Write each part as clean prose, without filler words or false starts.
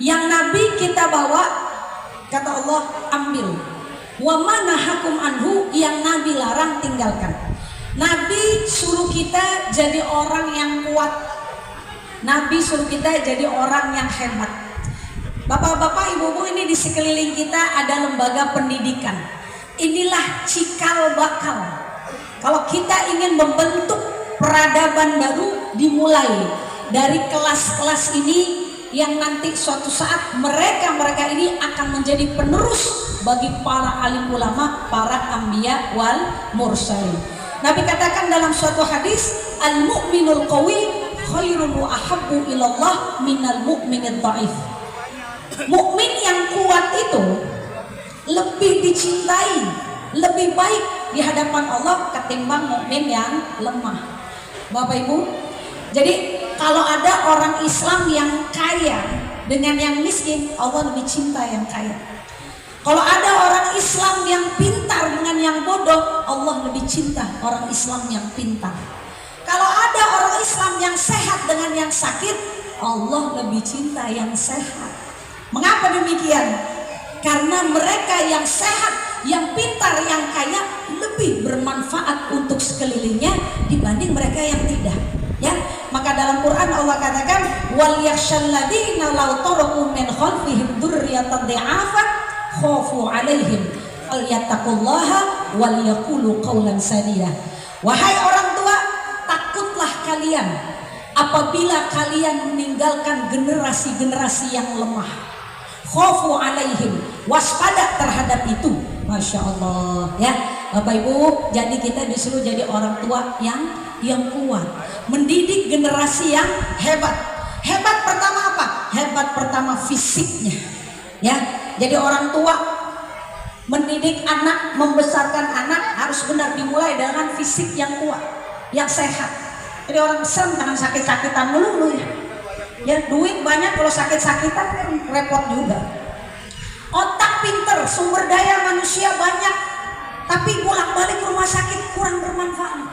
Yang Nabi kita bawa, kata Allah, ambil. Wa ma nahakum anhu, yang Nabi larang tinggalkan. Nabi suruh kita jadi orang yang kuat. Nabi suruh kita jadi orang yang hebat. Bapak-bapak, ibu-ibu, ini di sekeliling kita ada lembaga pendidikan. Inilah cikal bakal. Kalau kita ingin membentuk peradaban baru, dimulai dari kelas-kelas ini yang nanti suatu saat mereka ini akan menjadi penerus bagi para alim ulama, para anbiya wal mursalin. Nabi katakan dalam suatu hadis, al-mu'minul qawi khairun wa ahabbu ilallah minal mu'minid dhaif. Mukmin yang kuat itu lebih dicintai, lebih baik di hadapan Allah ketimbang mukmin yang lemah. Bapak Ibu, jadi kalau ada orang Islam yang kaya dengan yang miskin, Allah lebih cinta yang kaya. Kalau ada orang Islam yang pintar dengan yang bodoh, Allah lebih cinta orang Islam yang pintar. Kalau ada orang Islam yang sehat dengan yang sakit, Allah lebih cinta yang sehat. Mengapa demikian? Karena mereka yang sehat, yang pintar, yang kaya lebih bermanfaat untuk sekelilingnya dibanding mereka yang tidak. Ya, maka dalam Quran Allah katakan, wal yakhshal ladzina law taraku min khalfihim dzurriyyatan dha'afan khafu 'alaihim falyattaqullaha wal yaqulu qawlan sadida. Wahai orang tua, takutlah kalian apabila kalian meninggalkan generasi-generasi yang lemah. Khafu 'alaihim, waspada terhadap itu. Masya Allah, ya Bapak Ibu, jadi kita disuruh jadi orang tua yang kuat, mendidik generasi yang hebat. Hebat pertama apa? Hebat pertama fisiknya, ya. Jadi orang tua mendidik anak, membesarkan anak harus benar dimulai dengan fisik yang kuat, yang sehat. Jadi orang Islam jangan sakit-sakitan melulu ya. Ya, duit banyak kalau sakit-sakitan kan repot juga. Otak pinter, sumber daya manusia banyak, tapi bolak-balik rumah sakit kurang bermanfaat.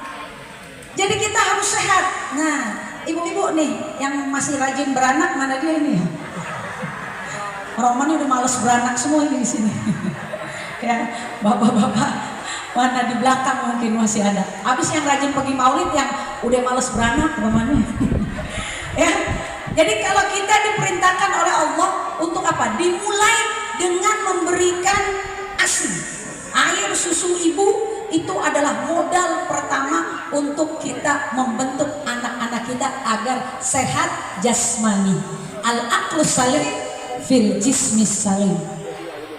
Jadi kita harus sehat. Nah, ibu-ibu nih yang masih rajin beranak, mana dia ini ya? Orang mana udah males beranak semua ini di sini. Ya, bapak-bapak mana di belakang mungkin masih ada. Habis yang rajin pergi maulid, yang udah males beranak kemana? Ya, jadi kalau kita diperintahkan oleh Allah untuk apa? Dimulai dengan memberikan ASI, air susu ibu, itu adalah modal pertama untuk kita membentuk anak-anak kita agar sehat jasmani. Al-aqlus salim fil jismis salim.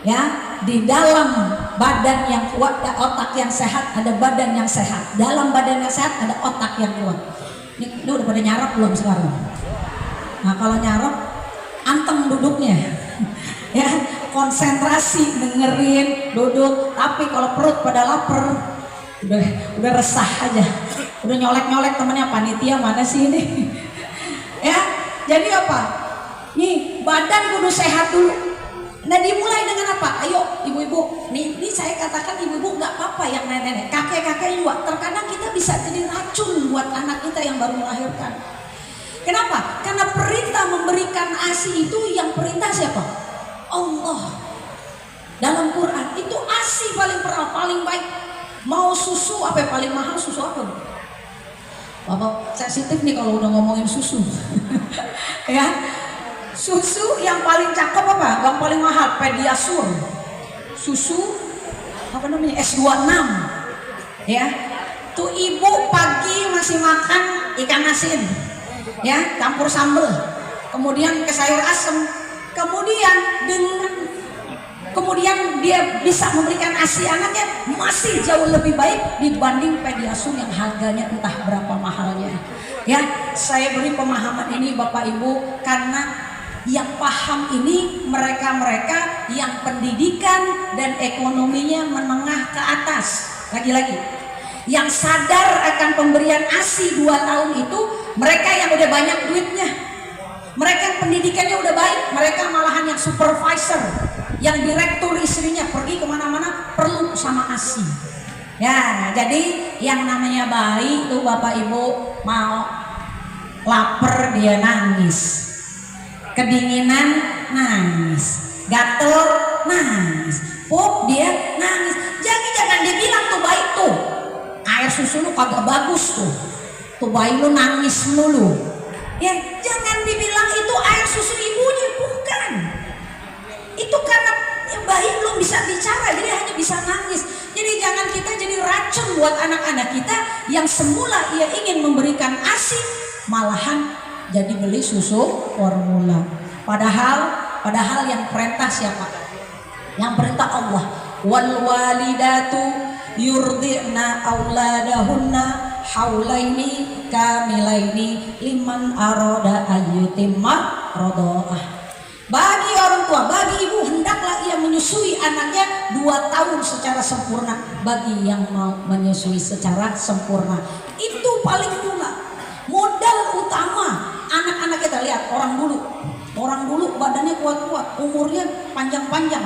Ya, di dalam badan yang kuat ada otak yang sehat, ada badan yang sehat. Dalam badan yang sehat ada otak yang kuat. Ini udah pada nyarap belum sekarang? Nah, kalau nyarap anteng duduknya. Ya, konsentrasi dengerin, duduk. Tapi kalau perut pada lapar, udah resah aja, udah nyolek-nyolek temennya, panitia mana sih ini? Ya, jadi apa? Nih, badan kudu sehat dulu. Nah, dimulai dengan apa? Ayo ibu-ibu, nih saya katakan ibu-ibu nggak apa-apa yang nenek-nenek, kakek-kakek juga. Terkadang kita bisa jadi racun buat anak kita yang baru melahirkan. Kenapa? Karena perintah memberikan ASI itu yang perintah siapa? Allah. Dalam Quran itu ASI paling baik. Mau susu apa yang paling mahal? Susu apa? Bapak sensitif nih kalau udah ngomongin susu. Ya, susu yang paling cakep apa? Yang paling mahal Pediasure. Susu apa namanya? S26. Ya, tuh ibu pagi masih makan ikan asin, ya, campur sambal, kemudian ke sayur asem, kemudian dia bisa memberikan ASI anaknya masih jauh lebih baik dibanding Pediasure yang harganya entah berapa mahalnya. Ya, saya beri pemahaman ini Bapak Ibu karena yang paham ini mereka-mereka yang pendidikan dan ekonominya menengah ke atas. Lagi-lagi yang sadar akan pemberian ASI 2 tahun itu mereka yang udah banyak duitnya, mereka yang pendidikannya udah baik, mereka malahan yang supervisor, yang direktur istrinya pergi kemana-mana perlu sama ASI. Ya, jadi yang namanya bayi tuh Bapak Ibu, mau lapar dia nangis, kedinginan nangis, gatel nangis, pup dia nangis. Jadi jangan dibilang tuh baik tuh air susu lu kagak bagus tuh bayi lu nangis mulu. Ya jangan dibilang itu air susu ibunya, bukan. Itu karena bayi belum bisa bicara, jadi hanya bisa nangis. Jadi jangan kita jadi racun buat anak-anak kita yang semula ia ingin memberikan ASI, malahan jadi beli susu formula. Padahal yang perintah siapa? Yang perintah Allah. Wal walidatu yurdi'na auladahunna haulaini kamilaini liman arada ayyutimma radha'ah. Bagi orang tua, bagi ibu hendaklah ia menyusui anaknya 2 tahun secara sempurna. Bagi yang mau menyusui secara sempurna, itu paling mula. Modal utama anak-anak kita. Lihat orang dulu badannya kuat-kuat, umurnya panjang-panjang.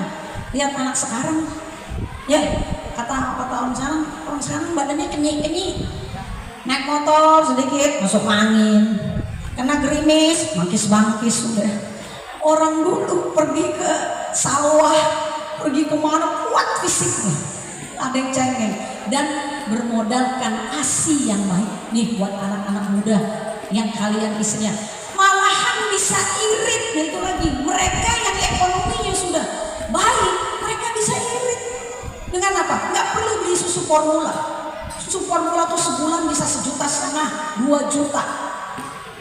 Lihat anak sekarang, ya kata orang sekarang badannya kenyik-kenyik. Naik motor sedikit masuk angin, kena gerimis bangkis sudah. Orang dulu pergi ke sawah, pergi kemana kuat fisiknya, ada yang cengeng dan bermodalkan ASI yang baik. Nih buat anak-anak muda yang kalian istrinya malahan bisa irit. Nah itu lagi mereka yang ekonominya sudah baik, mereka bisa irit dengan apa? Nggak perlu beli susu formula. Susu formula tuh sebulan bisa 1,5 juta, 2 juta.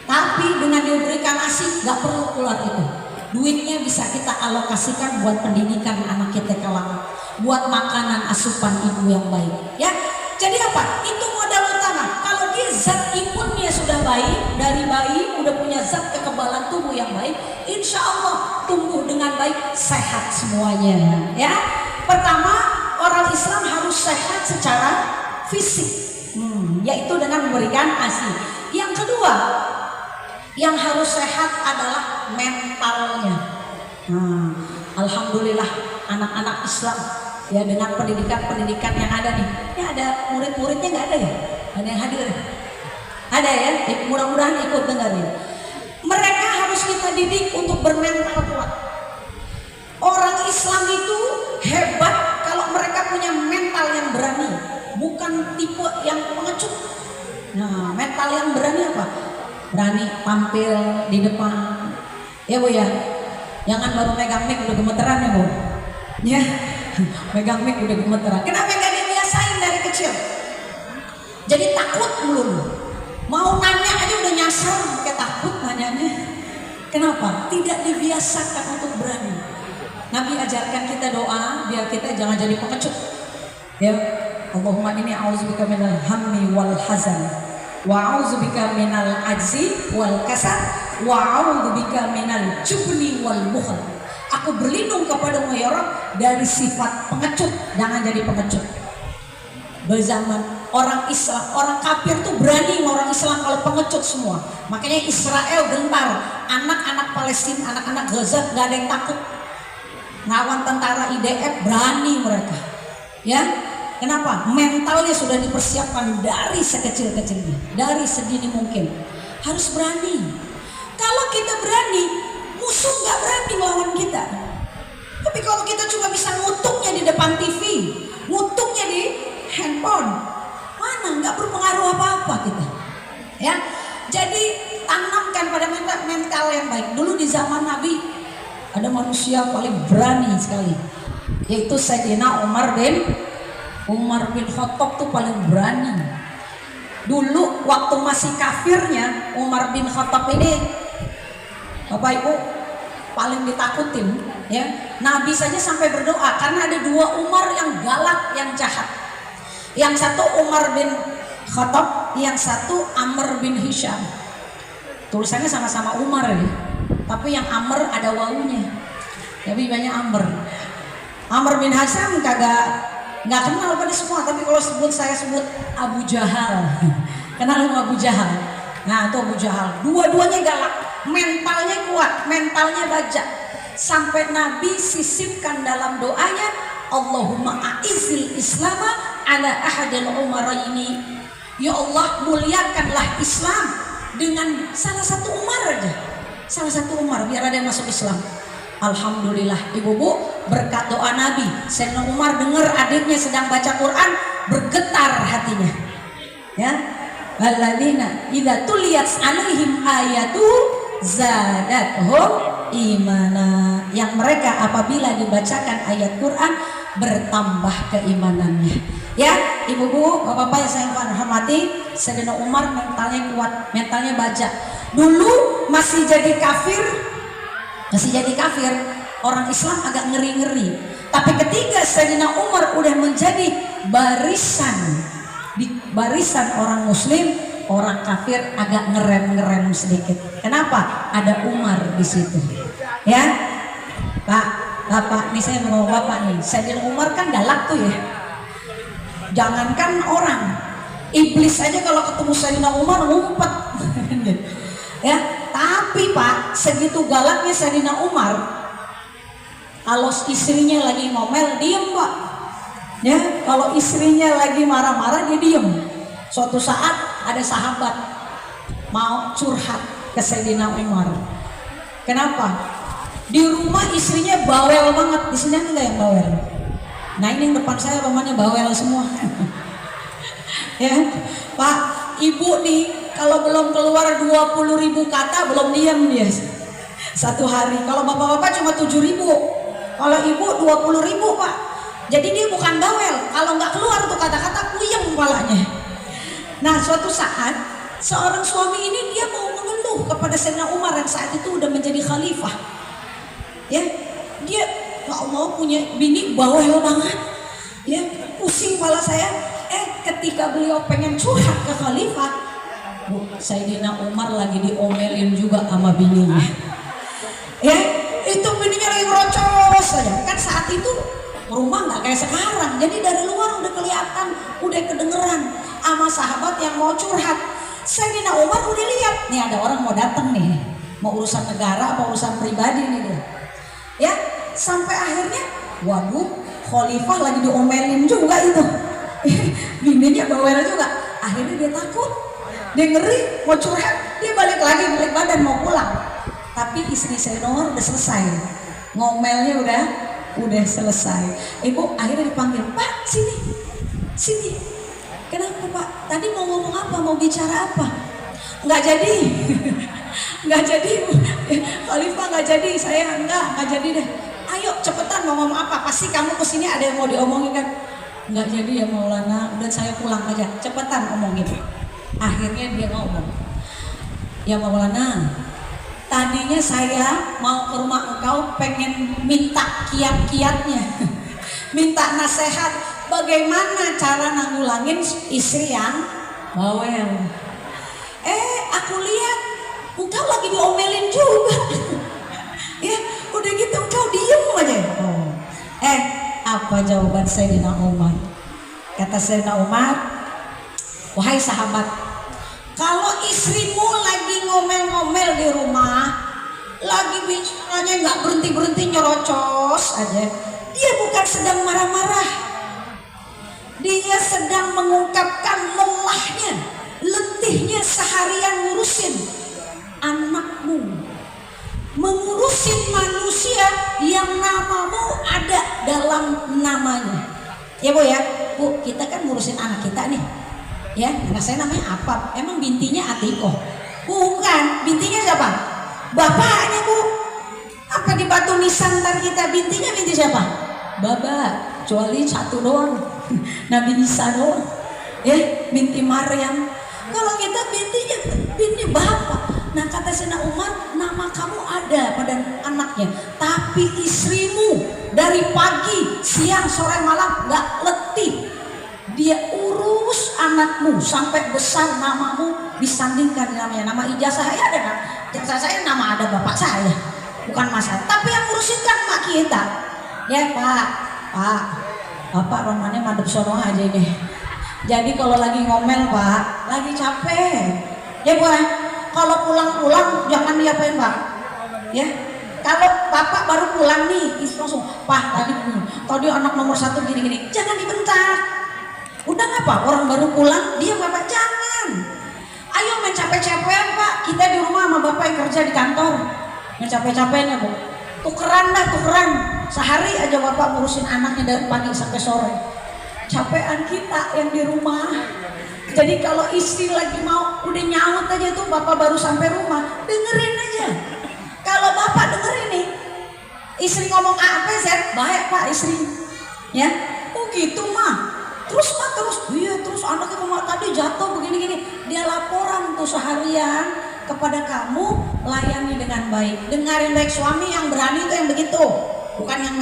Tapi dengan diberikan ASI nggak perlu keluar itu. Duitnya bisa kita alokasikan buat pendidikan anak kita kelak, buat makanan asupan ibu yang baik. Ya, jadi apa? Itu modal utama. Kalau dia zat imunnya sudah baik, dari bayi udah punya zat kekebalan tubuh yang baik, insya Allah tumbuh dengan baik, sehat semuanya. Ya, pertama orang Islam harus sehat secara fisik, yaitu dengan memberikan ASI. Yang kedua, yang harus sehat adalah mentalnya. Alhamdulillah anak-anak Islam ya dengan pendidikan yang ada nih. Ini ada murid-muridnya nggak ada ya? Ada yang hadir? Ada ya? Mudah-mudahan ikut dengerin. Mereka harus kita didik untuk bermental kuat. Orang Islam itu hebat kalau mereka punya mental yang berani, bukan tipe yang pengecut. Nah, mental yang berani apa? Berani tampil di depan, ya Bu ya. Jangan baru megang mic udah gemeteran ya Bu. Ya, megang mic udah gemeteran. Kenapa nggak dibiasain dari kecil? Jadi takut mulu. Mau nanya aja udah nyasar, kayak takut nanyanya. Kenapa? Tidak dibiasakan untuk berani. Nabi ajarkan kita doa biar kita jangan jadi pengecut. Ya, Allahumma inni a'udzubika minal hammi wal hazan. Wa a'udzubika minal ajzi wal kasal wa a'udzubika minal jubni wal bukhl. Aku berlindung kepadamu ya Rabb dari sifat pengecut. Jangan jadi pengecut. Berzaman orang Islam, orang kafir tuh berani sama orang Islam kalau pengecut semua. Makanya Israel gentar, anak-anak Palestina, anak-anak Gaza gak ada yang takut. Ngelawan tentara IDF berani mereka. Ya, kenapa? Mentalnya sudah dipersiapkan dari sekecil-kecilnya, dari sedini mungkin. Harus berani. Kalau kita berani, musuh nggak berani melawan kita. Tapi kalau kita cuma bisa ngutuknya di depan TV, ngutuknya di handphone, mana nggak berpengaruh apa-apa kita. Ya, jadi tanamkan pada mental yang baik. Dulu di zaman Nabi ada manusia paling berani sekali, yaitu Sayyidina Umar bin Khattab tuh paling berani. Dulu waktu masih kafirnya Umar bin Khattab ini, Bapak Ibu, paling ditakutin ya. Nabi saja sampai berdoa karena ada 2 Umar yang galak, yang jahat. Yang satu Umar bin Khattab, yang satu Amr bin Hisham. Tulisannya sama-sama Umar ya, tapi yang Amr ada wawunya, tapi banyak Amr. Amr bin Hisham nggak kenal pada semua, tapi kalau saya sebut Abu Jahal. Kenal Abu Jahal? Nah itu Abu Jahal. Dua-duanya galak, mentalnya kuat, mentalnya baja. Sampai Nabi sisipkan dalam doanya, Allahumma a'izzil islama ala ahadil umaraini. Ya Allah, muliakanlah Islam dengan salah satu Umar aja. Salah satu Umar, biar ada yang masuk Islam. Alhamdulillah ibu-ibu, berkat doa Nabi, Sayyidina Umar dengar adiknya sedang baca Quran, bergetar hatinya. Ya, alladzina idza tuliyat alaihim ayatu zadatuhum imana, yang mereka apabila dibacakan ayat Quran bertambah keimanannya. Ya, ibu-ibu, bapak-bapak yang saya hormati, Sayyidina Umar mentalnya kuat, mentalnya baja. Dulu masih jadi kafir, orang Islam agak ngeri-ngeri. Tapi ketika Sayyidina Umar udah menjadi barisan orang Muslim, orang kafir agak ngerem sedikit. Kenapa? Ada Umar di situ. Ya, Bapak, nih saya mau Bapak nih. Sayyidina Umar kan galak tuh ya. Jangankan orang, iblis aja kalau ketemu Sayyidina Umar ngumpet. Ya, tapi Pak, segitu galaknya Sayyidina Umar, kalau istrinya lagi ngomel diem Pak. Ya, kalau istrinya lagi marah-marah dia diem. Suatu saat ada sahabat mau curhat ke Sayyidina Umar. Kenapa? Di rumah istrinya bawel banget. Di sini ada yang bawel. Nah ini yang depan saya rumahnya bawel semua. Ya, Pak, ibu nih kalau belum keluar 20.000 kata belum diam dia satu hari. Kalau bapak-bapak cuma 7.000, kalau ibu 20.000 Pak. Jadi dia bukan bawel, kalau nggak keluar tuh kata-kata puyeng kepalanya. Nah suatu saat seorang suami ini dia mau mengeluh kepada Sayyidina Umar yang saat itu udah menjadi khalifah. Ya, dia nggak mau punya bini bawel banget. Ya, pusing kepala saya. Ketika beliau pengen curhat ke khalifah, Sayyidina Umar lagi diomelin juga sama bininya. Ya, itu bininya lagi ngerocos saja. Kan saat itu rumah nggak kayak sekarang, jadi dari luar udah kelihatan, udah kedengeran sama sahabat yang mau curhat. Sayyidina Umar udah lihat, nih ada orang mau datang nih, mau urusan negara apa urusan pribadi nih dia. Ya, sampai akhirnya, waduh, khalifah lagi diomelin juga itu. Bininya bawel juga. Akhirnya dia takut, dia ngeri, mau curhat, dia balik badan mau pulang. Tapi istri Sayyidina Umar udah selesai, ngomelnya udah selesai. Ibu akhirnya dipanggil, Pak sini. Kenapa Pak? Tadi mau ngomong apa? Mau bicara apa? Nggak jadi. Nggak jadi. Khalifah nggak jadi. Saya nggak jadi deh. Ayo cepetan mau ngomong apa? Pasti kamu kesini ada yang mau diomongin kan? Nggak jadi ya Maulana. Udah saya pulang aja. Cepetan omongin. Akhirnya dia ngomong, ya Maulana, tadinya saya mau ke rumah engkau pengen minta kiat-kiatnya, minta nasihat bagaimana cara nanggulangin istri yang bawel. Aku lihat engkau lagi diomelin juga. Ya, udah gitu engkau diem aja. Apa jawaban Sayyidina Umar? Kata Sayyidina Umar, wahai sahabat, kalau istrimu lagi ngomel-ngomel di rumah, lagi bicaranya nggak berhenti-berhenti nyerocos aja, dia bukan sedang marah-marah, dia sedang mengungkapkan lelahnya, letihnya seharian ngurusin anakmu, mengurusin manusia yang namamu ada dalam namanya. Ya Bu ya, Bu, kita kan ngurusin anak kita nih. Ya, anak saya namanya apa? Emang bintinya Atikoh? Bukan, bintinya siapa? Bapaknya Bu. Apa di Batu Nisan ntar kita bintinya binti siapa? Baba, kecuali satu doang, Nabi Isa doang. Ya, binti Maryam. Kalau kita bintinya binti bapak. Nah kata Sayyidina Umar, nama kamu ada pada anaknya, tapi istrimu dari pagi, siang, sore, malam nggak letih. Dia urus anakmu sampai besar, namamu disandingkan namanya. Nama ijazah saya ada, ijazah saya nama ada bapak saya, bukan masalah. Tapi yang ngurusin kan mak kita. Ya Pak, Bapak romannya madep sono aja ini. Jadi kalau lagi ngomel Pak, lagi capek, ya Bu, kalau pulang-pulang jangan diapain Pak. Ya, kalau Bapak baru pulang nih, langsung Pak tadi anak nomor 1 gini-gini, jangan dibentak. Udah ngapa? Orang baru pulang, dia Bapak jangan. Ayo main capek-capekan Pak. Kita di rumah sama Bapak yang kerja di kantor, main capek-capekan ya Bu. tukeran sehari aja bapak ngurusin anaknya dari pagi sampai sore. Capean kita yang di rumah. Jadi kalau istri lagi mau udah nyaut aja tuh, bapak baru sampai rumah dengerin aja. Kalau bapak dengerin nih, istri ngomong apa Z, baik pak istri, ya. Oh gitu mah. Terus iya terus anaknya mama tadi jatuh begini-gini. Dia laporan tuh seharian kepada kamu, layani dengan baik. Dengarin baik, suami yang berani itu yang begitu, bukan yang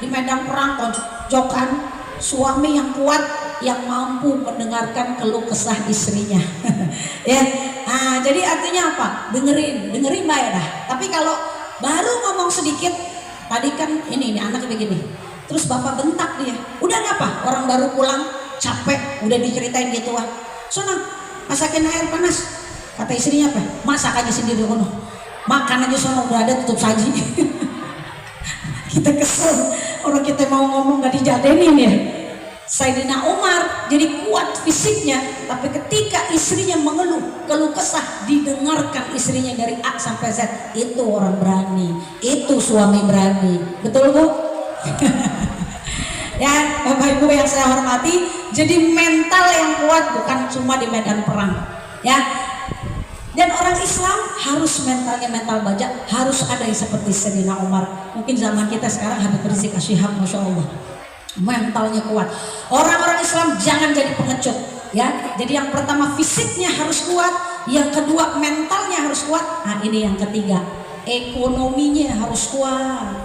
di medan perang tonjokan. Suami yang kuat, yang mampu mendengarkan keluh kesah istrinya. Ya, nah, jadi artinya apa? Dengerin baik dah. Tapi kalau baru ngomong sedikit, tadi kan ini anak begini, terus bapak bentak dia, udah ngapa? Orang baru pulang capek, udah diceritain gitu ah. Sono masakin air panas, kata istrinya apa? Masak aja sendiri kono, makan aja sono, udah ada tutup saji. Kita kesel, orang kita mau ngomong gak dijadenin ya. Sayyidina Umar jadi kuat fisiknya, tapi ketika istrinya mengeluh, keluh kesah, didengarkan istrinya dari A sampai Z. Itu orang berani, itu suami berani. Betul bu? Ya Bapak Ibu yang saya hormati, jadi mental yang kuat bukan cuma di medan perang, ya. Dan orang Islam harus mentalnya mental baja, harus ada yang seperti Sayyidina Umar. Mungkin zaman kita sekarang Habib Rizik Asyihab, masya Allah, mentalnya kuat. Orang-orang Islam jangan jadi pengecut, ya. Jadi yang pertama fisiknya harus kuat, yang kedua mentalnya harus kuat. Nah ini yang ketiga, ekonominya harus kuat.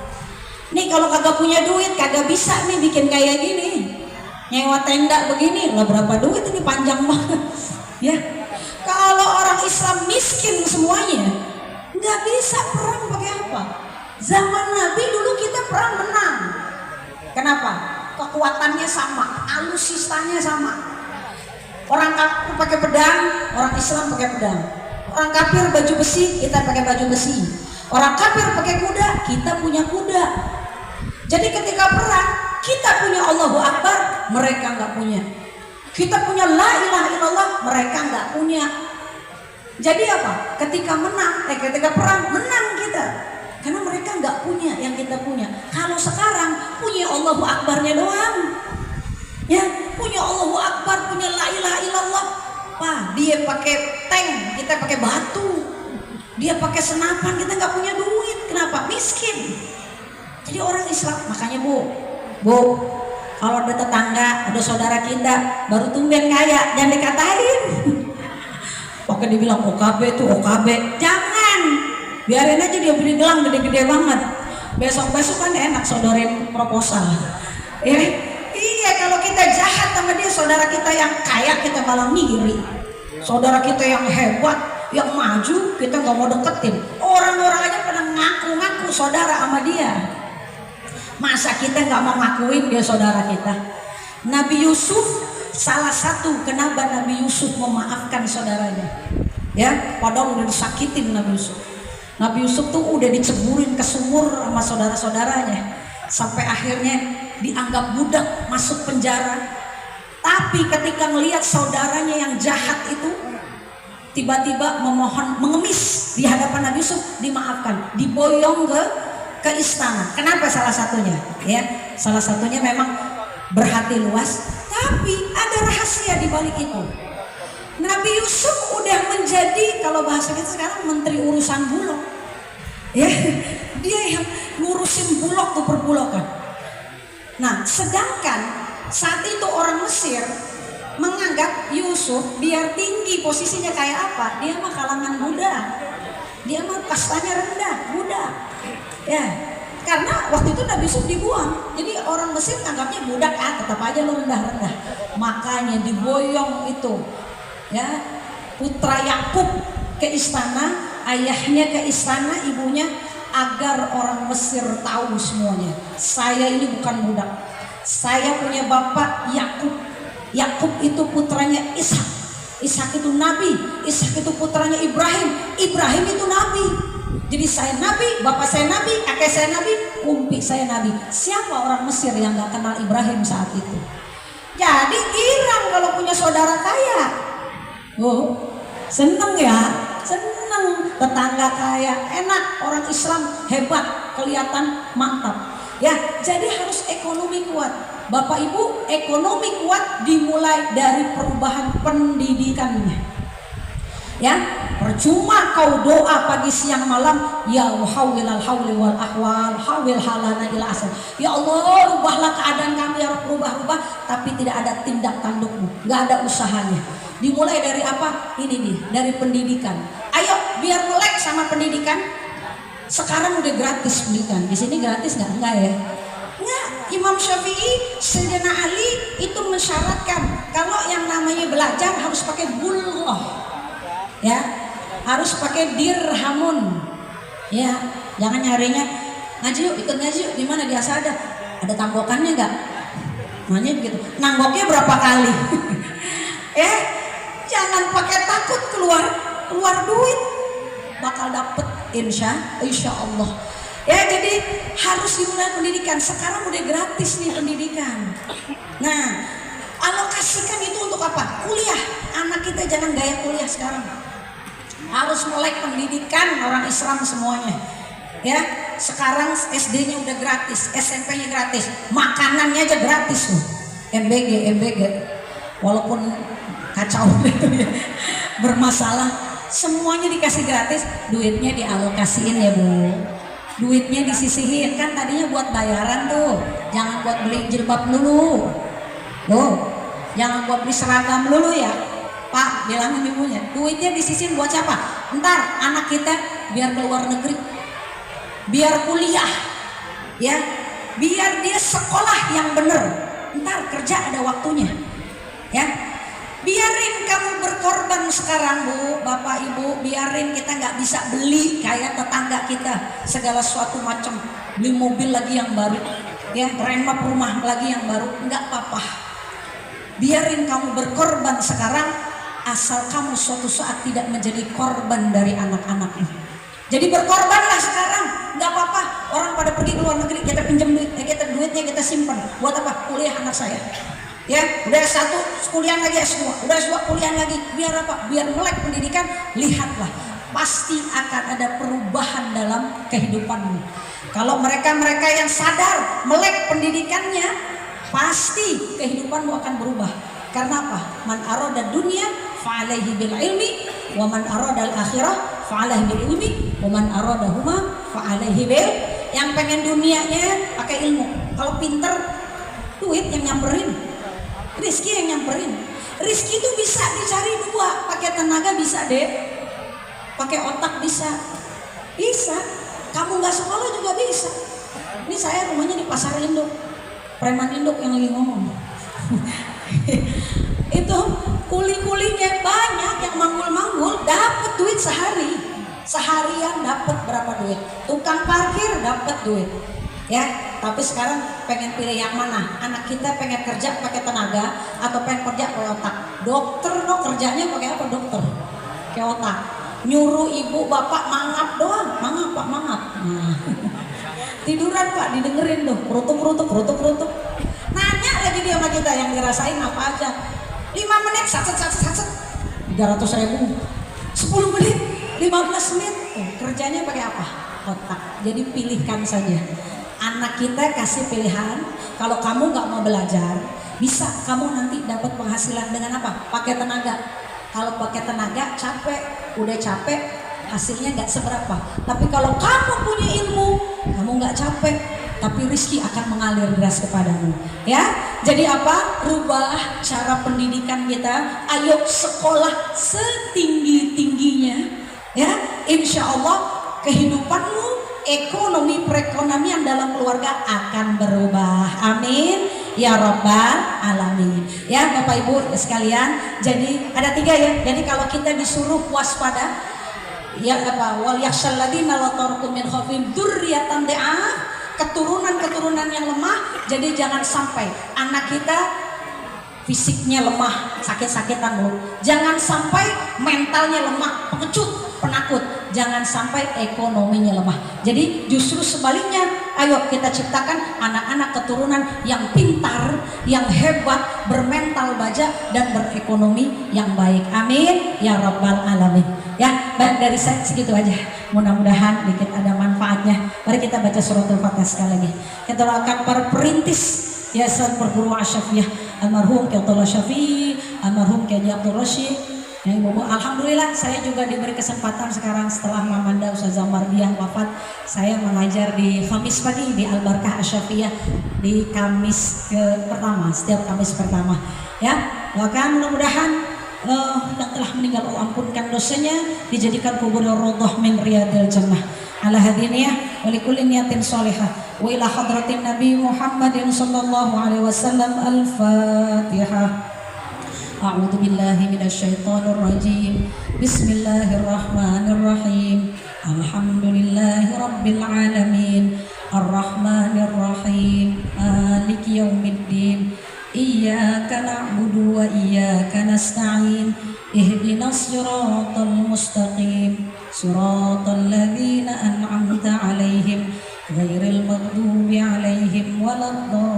Nih kalau kagak punya duit, kagak bisa nih bikin kayak gini, nyewa tenda begini lah, berapa duit ini, panjang banget, ya. Kalau orang Islam miskin semuanya, nggak bisa perang pakai apa? Zaman Nabi dulu kita perang menang. Kenapa? Kekuatannya sama, alutsistanya sama. Orang kafir pakai pedang, orang Islam pakai pedang. Orang kafir baju besi, kita pakai baju besi. Orang kafir pakai kuda, kita punya kuda. Jadi ketika perang, kita punya Allahu Akbar, mereka nggak punya. Kita punya la ilaha illallah, mereka nggak punya. Jadi apa? Ketika perang menang kita, karena mereka nggak punya yang kita punya. Kalau sekarang punya Allahu Akbarnya doang, ya, punya Allahu Akbar, punya la ilaha illallah. Wah, dia pakai tank, kita pakai batu. Dia pakai senapan, kita nggak punya duit. Kenapa? Miskin. Jadi orang Islam, makanya bu, kalau ada tetangga, ada saudara kita baru tumben kaya, jangan dikatain. Pakai dibilang OKB tuh OKB, jangan, biarin aja dia beli gelang gede-gede banget. Besok-besok kan enak sodorin proposal. Iya, kalau kita jahat sama dia, saudara kita yang kaya kita malah ngiri. Saudara kita yang hebat, yang maju, kita nggak mau deketin. Orang-orang aja pada ngaku-ngaku saudara sama dia. Masa kita nggak mau ngakuin dia saudara kita? Nabi Yusuf, salah satu kenapa Nabi Yusuf memaafkan saudaranya, ya, padahal udah disakitin Nabi Yusuf. Nabi Yusuf tuh udah diceburin ke sumur sama saudara-saudaranya, sampai akhirnya dianggap budak, masuk penjara. Tapi ketika melihat saudaranya yang jahat itu tiba-tiba memohon, mengemis di hadapan Nabi Yusuf, dimaafkan, diboyong ke istana. Kenapa? Salah satunya, ya, salah satunya memang berhati luas, tapi ada rahasia di balik itu. Nabi Yusuf udah menjadi, kalau bahasa kita sekarang, menteri urusan bulog, ya, dia yang ngurusin bulog tuh perbulokan. Nah, sedangkan saat itu orang Mesir menganggap Yusuf biar tinggi posisinya kayak apa, dia mah kalangan budak, dia mah kastanya rendah, budak. Ya, karena waktu itu Nabi Yusuf dibuang, jadi orang Mesir anggapnya budak, tetap aja lu rendah-rendah. Makanya diboyong itu, ya, putra Yakub ke istana, ayahnya ke istana, ibunya, agar orang Mesir tahu semuanya. Saya ini bukan budak, saya punya bapak Yakub. Yakub itu putranya Ishak, Ishak itu Nabi, Ishak itu putranya Ibrahim, Ibrahim itu Nabi. Jadi saya Nabi, bapak saya Nabi, kakek saya Nabi, umpi saya Nabi. Siapa orang Mesir yang gak kenal Ibrahim saat itu? Jadi girang kalau punya saudara kaya. Oh, seneng ya, seneng, tetangga kaya, enak, orang Islam hebat, kelihatan mantap. Ya, jadi harus ekonomi kuat. Bapak Ibu, ekonomi kuat dimulai dari perubahan pendidikannya. Ya, percuma kau doa pagi siang malam, ya muhawwilal hauli wal ahwal, hawil halana ila asal. Ya Allah, rubahlah keadaan kami, ya Rabb, rubah, tapi tidak ada tindak tandukmu, nggak ada usahanya. Dimulai dari apa? Ini nih, dari pendidikan. Ayo, biar melek sama pendidikan. Sekarang udah gratis pendidikan. Di sini gratis nggak? Enggak ya? Enggak. Imam Syafi'i, Sayyidina Ali itu mensyaratkan kalau yang namanya belajar harus pakai bulghah. Ya, harus pakai dirhamun. Ya, jangan nyarinya ngaji yuk, ikut ngaji yuk. Di mana dia ada? Ada tanggokannya nggak? Namanya begitu. Nanggoknya berapa kali? Jangan pakai takut keluar duit, bakal dapet insya Allah. Ya, jadi harus dimulai pendidikan. Sekarang udah gratis nih pendidikan. Nah, alokasikan itu untuk apa? Kuliah. Anak kita jangan gaya kuliah sekarang. Harus mulai pendidikan orang Islam semuanya. Ya, sekarang SD-nya udah gratis, SMP-nya gratis, makanannya aja gratis loh. MBG, walaupun kacau gitu ya, bermasalah, semuanya dikasih gratis, duitnya dialokasiin ya Bu. Duitnya disisihin, kan tadinya buat bayaran tuh, jangan buat beli jilbab dulu. Loh, jangan buat beli seragam dulu ya. Pak, bilangin ibunya, duitnya disisihin buat siapa? Ntar anak kita biar keluar negeri, biar kuliah, ya, biar dia sekolah yang bener. Ntar kerja ada waktunya, ya. Biarin kamu berkorban sekarang Bu, Bapak Ibu, biarin kita nggak bisa beli kayak tetangga kita segala sesuatu macam, beli mobil lagi yang baru, ya, renov rumah lagi yang baru, nggak apa-apa. Biarin kamu berkorban sekarang, asal kamu suatu saat tidak menjadi korban dari anak-anakmu. Jadi berkorbanlah sekarang, nggak apa-apa. Orang pada pergi ke luar negeri, kita pinjam duit, duitnya kita simpan. Buat apa? Kuliah anak saya. Ya, udah S1 kuliah lagi, S2, udah S2 kuliah lagi. Biar apa? Biar melek pendidikan. Lihatlah, pasti akan ada perubahan dalam kehidupanmu. Kalau mereka-mereka yang sadar melek pendidikannya, pasti kehidupanmu akan berubah. Karena apa? Man arada dunia fa'alaihi bil ilmi, wa man arada al akhirah fa'alaihi bil ilmi, wa man arada huma fa'alaihi bil. Yang pengen dunianya pakai ilmu. Kalau pinter, duit yang nyamperin, rezeki yang nyamperin. Rezeki itu bisa dicari dua, pakai tenaga bisa deh, pakai otak bisa. Kamu nggak sekolah juga bisa. Ini saya rumahnya di Pasar Induk, preman Induk yang lagi ngomong. Itu kuli-kulinya banyak yang manggul-manggul, dapat duit seharian dapat berapa duit, tukang parkir dapat duit, ya. Tapi sekarang pengen pilih yang mana? Anak kita pengen kerja pakai tenaga atau pengen kerja pakai otak? Dokter dong, kerjanya pakai apa dokter? Pakai otak. Nyuruh ibu bapak mangap doang, mangap Pak, mangap. Tiduran Pak, didengerin tuh, kerutuk. Nanya lagi dia sama kita, yang dirasain apa aja. 5 menit, satset, 300.000. 10 menit, 15 menit. Kerjanya pakai apa? Otak. Jadi pilihkan saja. Anak kita kasih pilihan. Kalau kamu nggak mau belajar, bisa kamu nanti dapat penghasilan dengan apa? Pakai tenaga. Kalau pakai tenaga udah capek, hasilnya nggak seberapa. Tapi kalau kamu punya ilmu, kamu nggak capek, tapi rezeki akan mengalir deras kepadamu. Ya, jadi apa? Rubah cara pendidikan kita. Ayo sekolah setinggi-tingginya. Ya, insya Allah kehidupanmu, ekonomi perekonomian dalam keluarga akan berubah. Amin ya rabbal alamin. Ya Bapak Ibu sekalian, jadi ada 3 ya. Jadi kalau kita disuruh waspada, ya apa? Wal yakhshal ladzina la tarku min khafihim dzurriyyatan da'af, keturunan yang lemah. Jadi jangan sampai anak kita fisiknya lemah, sakit-sakitan dulu. Jangan sampai mentalnya lemah, pengecut, penakut. Jangan sampai ekonominya lemah. Jadi justru sebaliknya, Ayo kita ciptakan anak-anak keturunan yang pintar, yang hebat, bermental baja dan berekonomi yang baik. Amin ya rabbal alamin. Ya, baik, dari saya segitu aja. Mudah-mudahan dikit ada manfaatnya. Mari kita baca suratul Fatihah sekali lagi. Kita doakan para perintis Yayasan Perguruan Asyafiyah, almarhum Ki Abdullah Syafi'i, almarhum Ki Haji Abdul Rasyid. Ya, Ibu, alhamdulillah saya juga diberi kesempatan sekarang setelah Mamanda Ustazah Mardiah wafat, saya mengajar di Khamis pagi di Al Barkah Asyafiyah di Kamis pertama, setiap Kamis pertama. Ya, doakan mudah-mudahan yang telah meninggal Allah ampunkan dosanya, dijadikan kuburnya radhah min riyadil jannah. Ala hadiniyah wa likulli niyatin shalihah wa ila hadratin Nabi Muhammadin sallallahu alaihi wasallam. Al-Fatihah. A'udzu billahi minasyaitonir rajim. Bismillahirrahmanirrahim. Alhamdulillahi rabbil alamin. Arrahmanir rahim. Maliki yaumiddin. Iyyaka na'budu wa iyyaka nasta'in. Ihdinas siratal mustaqim. Siratal ladzina an'amta 'alaihim ghairil maghdubi 'alaihim waladdallin.